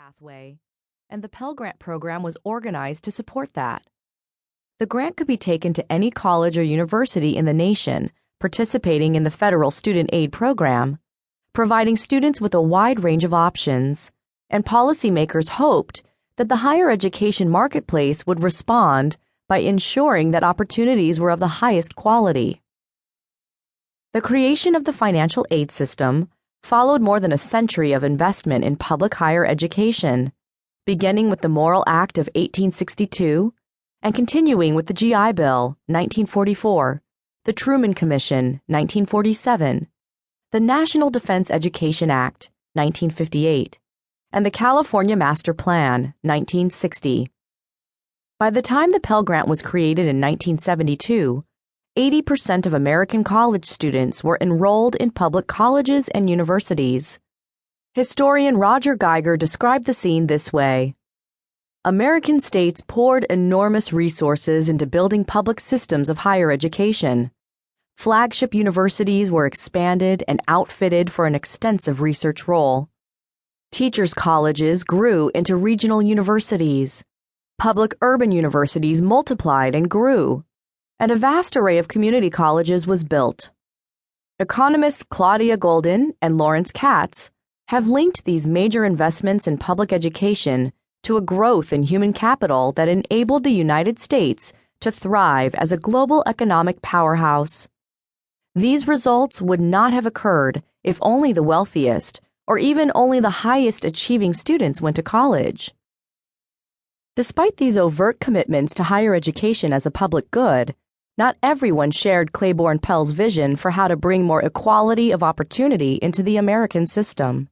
pathway, and the Pell Grant program was organized to support that. The grant could be taken to any college or university in the nation participating in the federal student aid program, providing students with a wide range of options, and policymakers hoped that the higher education marketplace would respond by ensuring that opportunities were of the highest quality. The creation of the financial aid system followed more than a century of investment in public higher education, beginning with the Morrill Act of 1862 and continuing with the GI Bill, 1944, the Truman Commission, 1947, the National Defense Education Act, 1958, and the California Master Plan, 1960. By the time the Pell Grant was created in 1972, 80% of American college students were enrolled in public colleges and universities. Historian Roger Geiger described the scene this way. American states poured enormous resources into building public systems of higher education. Flagship universities were expanded and outfitted for an extensive research role. Teachers' colleges grew into regional universities. Public urban universities multiplied and grew, and a vast array of community colleges was built. Economists Claudia Goldin and Lawrence Katz have linked these major investments in public education to a growth in human capital that enabled the United States to thrive as a global economic powerhouse. These results would not have occurred if only the wealthiest, or even only the highest achieving students went to college. Despite these overt commitments to higher education as a public good, not everyone shared Claiborne Pell's vision for how to bring more equality of opportunity into the American system.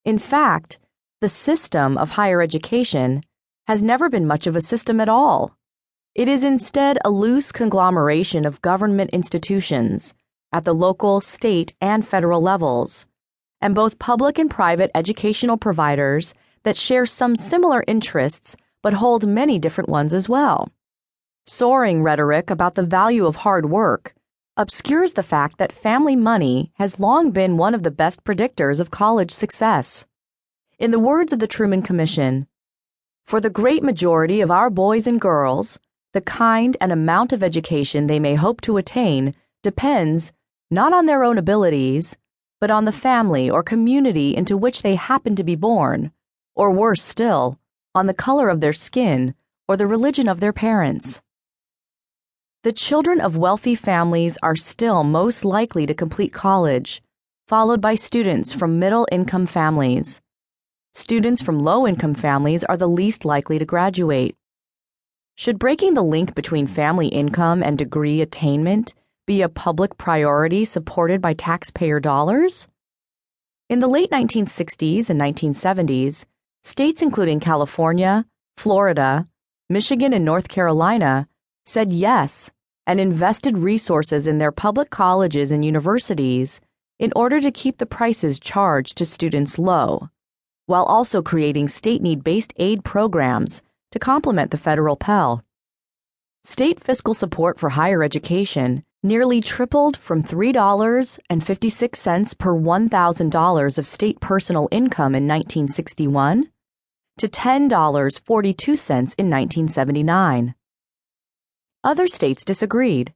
In fact, the system of higher education has never been much of a system at all. It is instead a loose conglomeration of government institutions at the local, state, and federal levels, and both public and private educational providers that share some similar interests but hold many different ones as well. Soaring rhetoric about the value of hard work obscures the fact that family money has long been one of the best predictors of college success. In the words of the Truman Commission, "For the great majority of our boys and girls, the kind and amount of education they may hope to attain depends not on their own abilities, but on the family or community into which they happen to be born, or worse still, on the color of their skin or the religion of their parents." The children of wealthy families are still most likely to complete college, followed by students from middle-income families. Students from low-income families are the least likely to graduate. Should breaking the link between family income and degree attainment be a public priority supported by taxpayer dollars? In the late 1960s and 1970s, states including California, Florida, Michigan, and North Carolina said yes and invested resources in their public colleges and universities in order to keep the prices charged to students low, while also creating state need-based aid programs to complement the federal Pell. State fiscal support for higher education nearly tripled from $3.56 per $1,000 of state personal income in 1961 to $10.42 in 1979. Other states disagreed.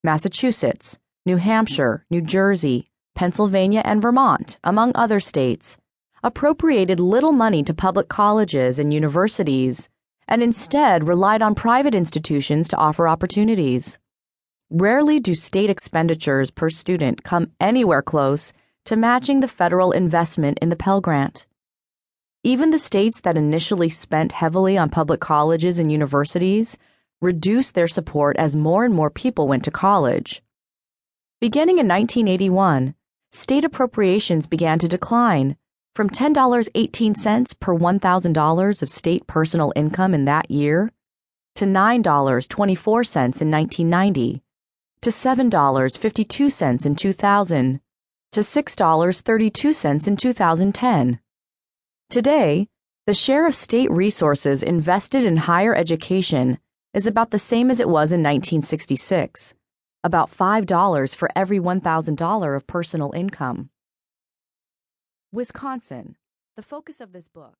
Massachusetts, New Hampshire, New Jersey, Pennsylvania, and Vermont, among other states, appropriated little money to public colleges and universities and instead relied on private institutions to offer opportunities. Rarely do state expenditures per student come anywhere close to matching the federal investment in the Pell Grant. Even the states that initially spent heavily on public colleges and universities reduced their support as more and more people went to college. Beginning in 1981, state appropriations began to decline from $10.18 per $1,000 of state personal income in that year to $9.24 in 1990, to $7.52 in 2000, to $6.32 in 2010. Today, the share of state resources invested in higher education is about the same as it was in 1966, about $5 for every $1,000 of personal income. Wisconsin, the focus of this book.